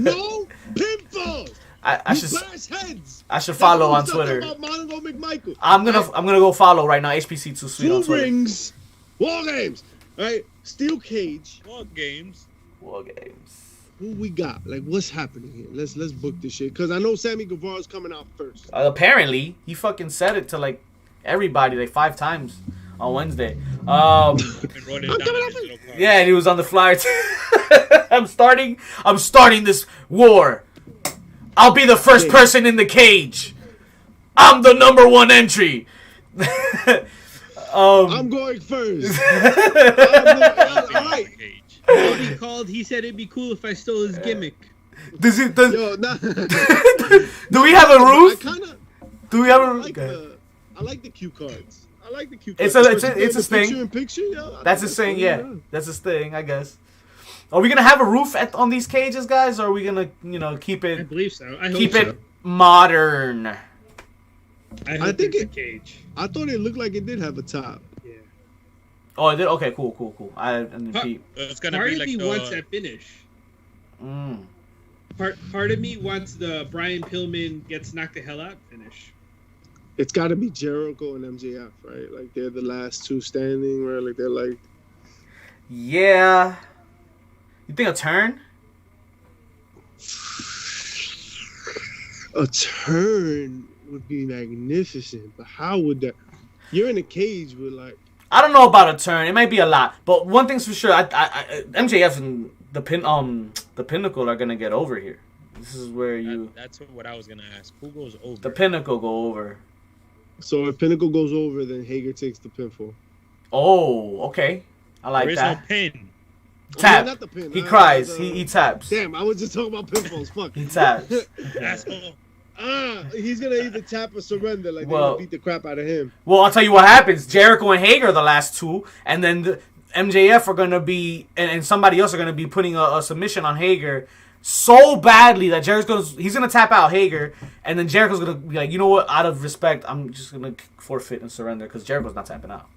No pinfalls. I should follow on Twitter. I'm gonna go follow right now. HPC Too Sweet on Twitter. 2 rings, War Games, right? Steel cage. War Games. Who we got? Like, what's happening here? Let's book this shit because I know Sammy Guevara's coming out first. Apparently, he fucking said it to like everybody like 5 times on Wednesday. Yeah, and he was on the flyer. I'm starting this war. I'll be the first person in the cage. I'm the number 1 entry. I'm going first. All right. He said it'd be cool if I stole his gimmick. Do we have a roof? Do we have a? I like the cue cards. It's a thing. That's his thing. Yeah, that's his thing. I guess. Are we gonna have a roof on these cages, guys? Or are we gonna, keep it? I believe so. I hope keep it modern. I think it's a cage. I thought it looked like it did have a top. Yeah. Oh, it did. Okay, cool. I didn't repeat. It's gonna part be of like me wants that finish. Part of me wants the Bryan Pillman gets knocked the hell out finish. It's got to be Jericho and MJF, right? Like they're the last 2 standing, right? Like they're like. Yeah. You think a turn? A turn would be magnificent, but how would that? You're in a cage with like. I don't know about a turn. It might be a lot, but one thing's for sure. MJF and the Pinnacle are gonna get over here. This is where you. That's what I was gonna ask. Who goes over? The Pinnacle go over. So if Pinnacle goes over, then Hager takes the pinfall. Oh, okay. I like that. There is no pin. Tap. Not the pin. He cries. He taps. Damn, I was just talking about pinfalls. Fuck. He taps. Asshole. He's gonna either tap or surrender. Like they're gonna beat the crap out of him. Well, I'll tell you what happens. Jericho and Hager are the last 2, and then the MJF are gonna be, and somebody else are gonna be putting a submission on Hager so badly that he's gonna tap out Hager, and then Jericho's gonna be like, you know what? Out of respect, I'm just gonna forfeit and surrender because Jericho's not tapping out.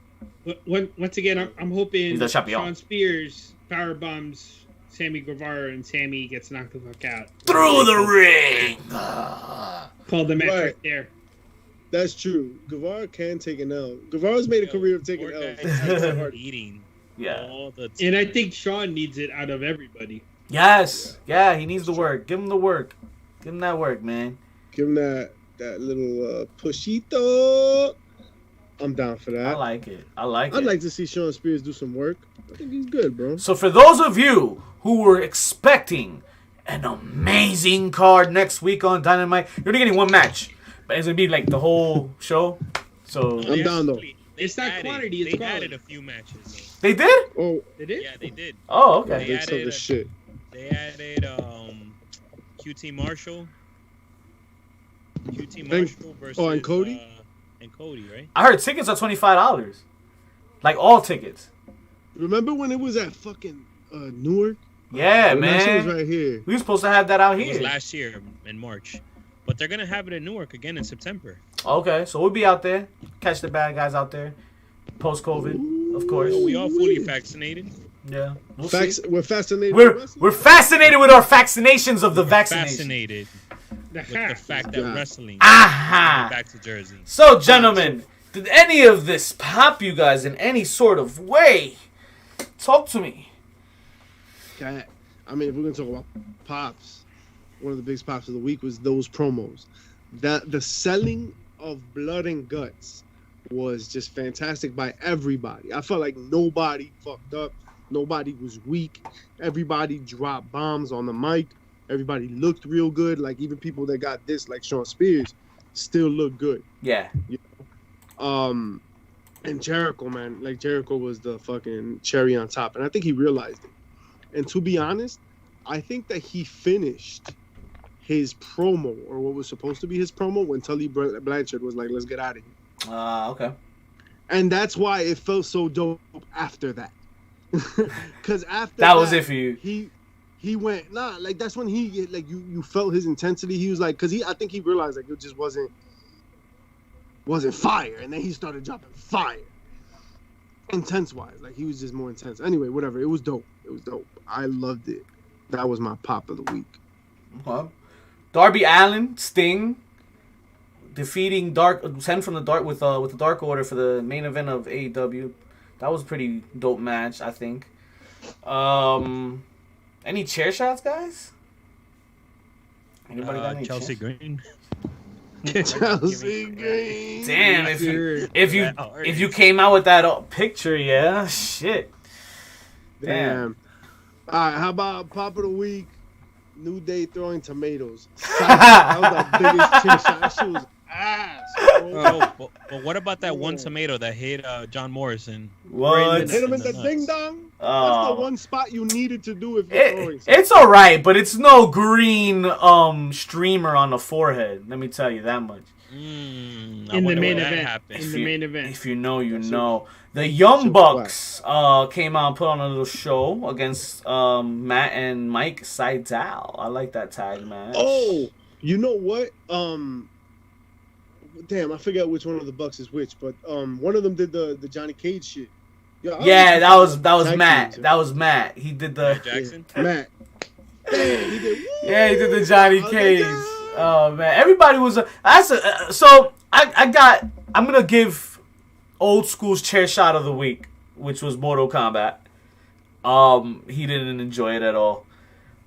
Once again, I'm hoping Shawn Spears power bombs Sammy Guevara and Sammy gets knocked the fuck out through the ring. Call the match right there. That's true. Guevara can take an L. Guevara's made a career of taking L's. Eating. Yeah. And I think Shawn needs it out of everybody. Yes. Yeah, he needs the work. Give him the work. Give him that work, man. Give him that little pushito. I'm down for that. I like it. I'd like to see Shawn Spears do some work. I think he's good, bro. So for those of you who were expecting an amazing card next week on Dynamite, you're only getting 1 match. But it's going to be like the whole show. So I'm down, though. It's not quantity, it's quality. They added a few matches, though. They did? Oh, they did? Yeah, they did. Oh, okay. They added QT Marshall. QT Marshall versus... Oh, and Cody? And Cody, right? I heard tickets are $25. Like all tickets. Remember when it was at fucking Newark? Yeah, man. That shit was right here. We were supposed to have that out here. It was last year in March. But they're going to have it in Newark again in September. Okay, so we'll be out there. Catch the bad guys out there. Post-COVID, of course. So we all fully vaccinated. Yeah. We're fascinated. We're fascinated with our vaccinations of the vaccination. Fascinated with the fact that wrestling back to Jersey. So, gentlemen, did any of this pop you guys in any sort of way? Talk to me. Okay. I mean, if we're gonna talk about pops, one of the biggest pops of the week was those promos. The selling of blood and guts was just fantastic by everybody. I felt like nobody fucked up. Nobody was weak. Everybody dropped bombs on the mic. Everybody looked real good. Like even people that got this, like Shawn Spears, still look good. Yeah. You know? And Jericho, man, like Jericho was the fucking cherry on top, and I think he realized it. And to be honest, I think that he finished his promo, or what was supposed to be his promo, when Tully Blanchard was like, "Let's get out of here." Okay. And that's why it felt so dope after that. Because after that was it for you. He went like that's when he like you felt his intensity. He was like, because I think he realized like it just wasn't fire, and then he started dropping fire. Intense wise, like he was just more intense. Anyway, whatever. It was dope. I loved it. That was my pop of the week. Okay. Darby Allin, Sting, defeating Send from the Dark with the Dark Order for the main event of AEW. That was a pretty dope match, I think. Any chair shots, guys? Anybody got any Chelsea Green? Chelsea Green. Damn, if you came out with that picture, yeah, shit. Damn. All right, how about pop of the week? New Day throwing tomatoes. That was the biggest chair shot. That shit was ass. But what about that one tomato that hit John Morrison? What? Hit him in the ding dong. That's the one spot you needed to do if you're throwing something. It's all right, but it's no green streamer on the forehead. Let me tell you that much. In the main event. If you know, you know. The Young Bucks came out and put on a little show against Matt and Mike Sydal. I like that tag match. Oh, you know what? Damn, I forget which one of the Bucks is which, but one of them did the Johnny Cage shit. Yeah, that was Matt. That was Matt. He did the Jackson. Matt. Damn, he did. Yeah, he did the Johnny Cage. Oh man, everybody was. So I'm gonna give old school's chair shot of the week, which was Mortal Kombat. He didn't enjoy it at all.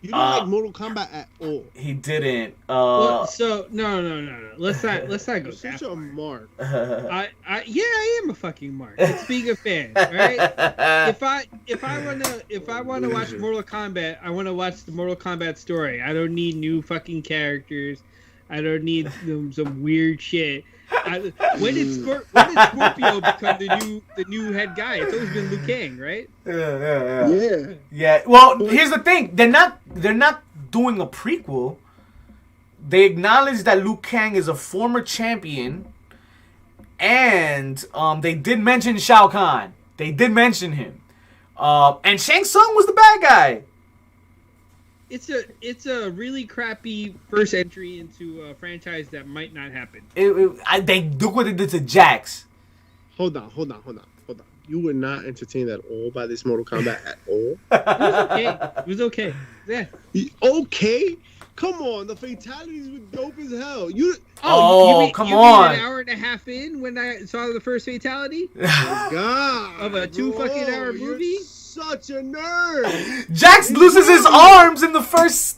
You don't like Mortal Kombat at all. He didn't. No. Let's not go that Such a mark. I am a fucking mark. It's being a fan, right? If I wanna watch Mortal Kombat, I wanna watch the Mortal Kombat story. I don't need new fucking characters. I don't need some weird shit. When did Scorpio become the new head guy? It's always been Liu Kang, right? Yeah. Well, here's the thing: they're not doing a prequel. They acknowledge that Liu Kang is a former champion, and they did mention Shao Kahn. They did mention him, and Shang Tsung was the bad guy. It's a really crappy first entry into a franchise that might not happen. They look what they did to Jax. Hold on. You were not entertained at all by this Mortal Kombat at all? It was okay. Yeah. Okay? Come on, the fatalities were dope as hell. Come on. An hour and a half in when I saw the first fatality? Oh, God. Of a 2 fucking hour movie? Such a nerd. Jax loses his arms in the first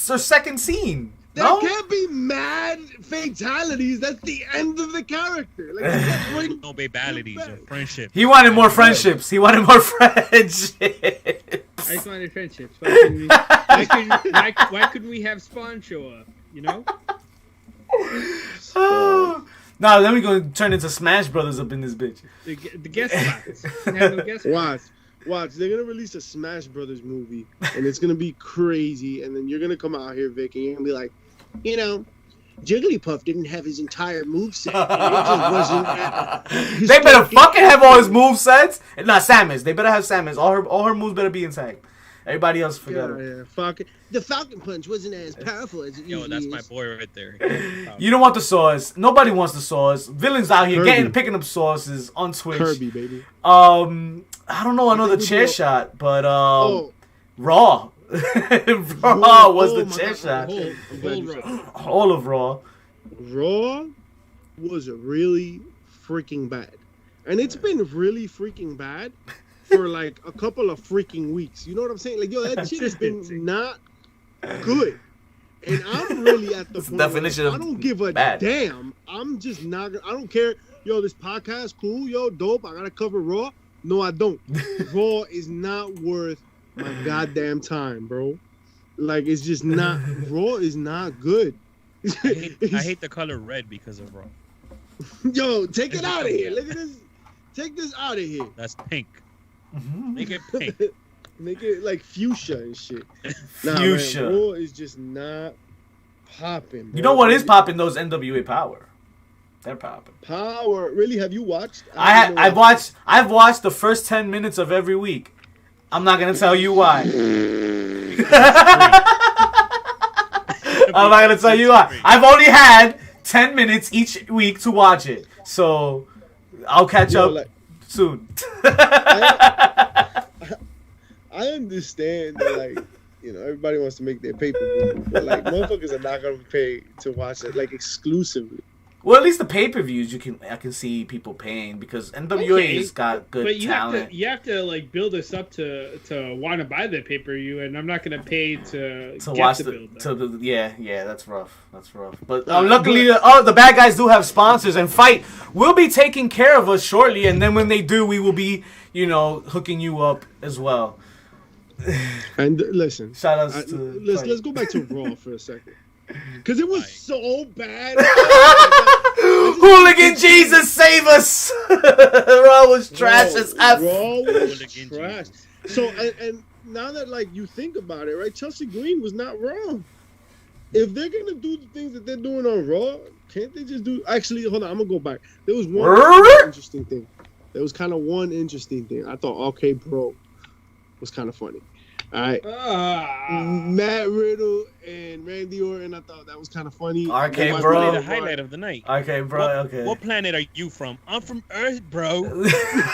or second scene. There can't be mad fatalities. That's the end of the character. Like, no fatalities or friendship. He wanted more friendships. I just wanted friendships. Why couldn't we have Spawn show up? You know? Now let me go turn into Smash Brothers up in this bitch. The guest spots. Watch. They're gonna release a Smash Brothers movie, and it's gonna be crazy. And then you're gonna come out here, Vic, and you're gonna be like, Jigglypuff didn't have his entire moveset. It just wasn't. They better fucking have all his movesets. Not Samus. They better have Samus. All her moves better be intact. Everybody else forgot it. Yeah, fuck it. The Falcon Punch wasn't as powerful as it usually that's is. my boy right there. You don't want the sauce. Nobody wants the sauce. Villains out here picking up sauces on Twitch. Kirby, baby. I don't know another chair shot, but Raw. Raw was the chair shot. All of Raw. Raw was really freaking bad. And it's been really freaking bad for like a couple of freaking weeks. You know what I'm saying? Like, that shit has been not good. And I'm really at the point definition where I don't give a damn. I'm just not. I don't care. This podcast cool. Dope. I gotta cover Raw. No, I don't. Raw is not worth my goddamn time, bro. Like it's just not Raw is not good. I hate the color red because of Raw. Yo, take it out of here. Look at this. Take this out of here. That's pink. Make it pink. Make it like fuchsia and shit. Nah, Fuchsia. Man, Raw is just not popping. You know what is popping? Those NWA Power. They're popping. Power. Really? Have you watched? I've watched the first 10 minutes of every week. I'm not gonna tell you why. I'm not gonna tell you why. I've only had 10 minutes each week to watch it, so I'll catch up soon. I understand that, like, you know, everybody wants to make their pay-per-view, but like, motherfuckers are not gonna pay to watch it like exclusively. Well, at least the pay-per-views I can see people paying because NWA's got good talent. You have to like build us up to want to buy the pay-per-view, and I'm not gonna pay to watch yeah, that's rough. But luckily, the bad guys do have sponsors, and Fight will be taking care of us shortly. And then when they do, we will be, you know, hooking you up as well. And listen, shout outs to let's go back to Raw for a second. Because it was so bad. Hooligan Jesus, save us! Raw was trash as F. Raw was trash. So, and now that, like, you think about it, right? Chelsea Green was not wrong. If they're going to do the things that they're doing on Raw, can't they just do... Actually, hold on. I'm going to go back. There was one interesting thing. There was kind of one interesting thing. I thought, okay, bro, was kind of funny. All right. Matt Riddle and Randy Orton, I thought that was kind of funny. Okay, bro. The highlight of the night. Okay, bro. What planet are you from? I'm from Earth, bro.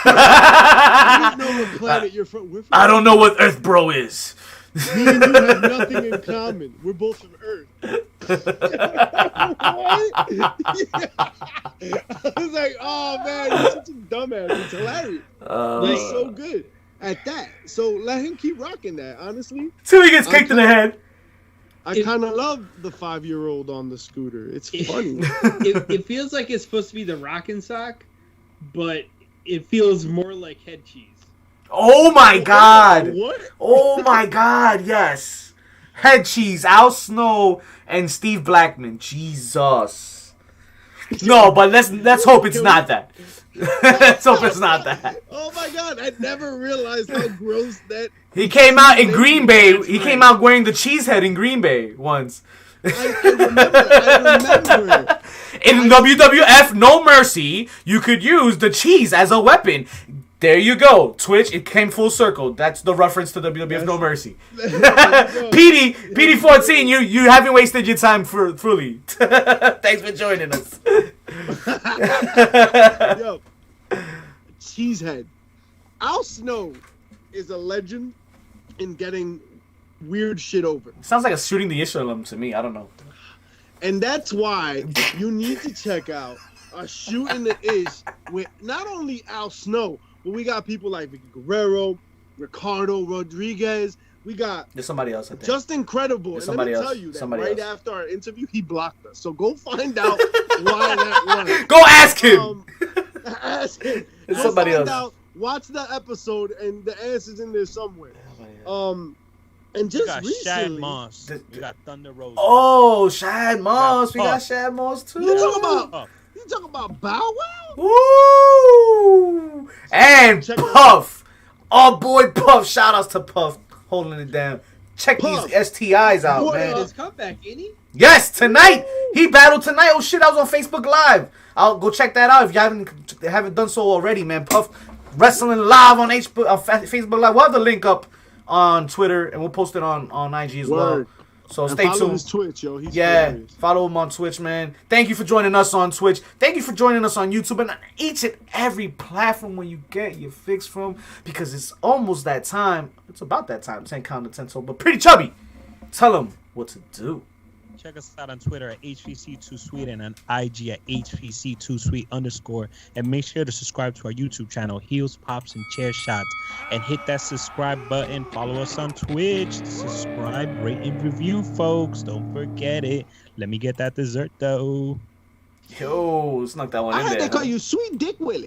I don't know what planet you're from. We're from I don't know what Earth, bro, is. Me and you have nothing in common. We're both from Earth. What? Yeah. I was like, oh, man, you're such a dumbass. It's hilarious. He's so good at that. So let him keep rocking that, honestly. Till he gets kicked in the head. I kind of love the 5-year-old on the scooter. It's funny. It feels like it's supposed to be the rockin' sock, but it feels more like head cheese. Oh my God! What? Oh my God! Yes, head cheese. Al Snow and Steve Blackman. Jesus. No, but let's hope it's not that. Let's hope it's not that. Oh my God! I never realized how gross that. He came out in Green Bay. He came out wearing the cheese head in Green Bay once. I remember. In WWF No Mercy, you could use the cheese as a weapon. There you go. Twitch, it came full circle. That's the reference to WWF No Mercy. PD14, you haven't wasted your time fully. Thanks for joining us. Yo, Cheesehead. Al Snow is a legend in getting weird shit over. Sounds like a Shooting the Ish alum to me. I don't know. And that's why you need to check out a Shooting the Ish with not only Al Snow, but we got people like Vicky Guerrero, Ricardo Rodriguez. We got there's somebody else, I think. Just incredible. And let me tell you that right after our interview, he blocked us. So go find out why that was. Go ask him. Ask him. It's somebody else. Out, watch the episode, and the answer's in there somewhere. And just recently, Shad Moss. We got Thunder Rosa. Oh, Shad Moss. We got Shad Moss too. You talking about Bow Wow? Woo! And Puff. Oh boy, Puff. Shout outs to Puff holding it down. Check Puff. These STIs out, man. His comeback, ain't he? Yes, tonight. He battled tonight. Oh shit, I was on Facebook Live. I'll go check that out if you haven't done so already, man. Puff wrestling live on Facebook Live. We'll have the link up on Twitter and we'll post it on IG as well. So stay tuned. Follow his Twitch, yo. He's hilarious. Follow him on Twitch, man. Thank you for joining us on Twitch. Thank you for joining us on YouTube and each and every platform where you get your fix from, because it's almost that time. It's about that time. 10 count to 10 so. But Pretty Chubby, tell them what to do. Check us out on Twitter at HPC2Sweet and on IG at HPC2Sweet_. And make sure to subscribe to our YouTube channel, Heels, Pops, and Chair Shots. And hit that subscribe button. Follow us on Twitch. Subscribe, rate, and review, folks. Don't forget it. Let me get that dessert, though. Yo, snuck that one in there. They call you Sweet Dick Willie.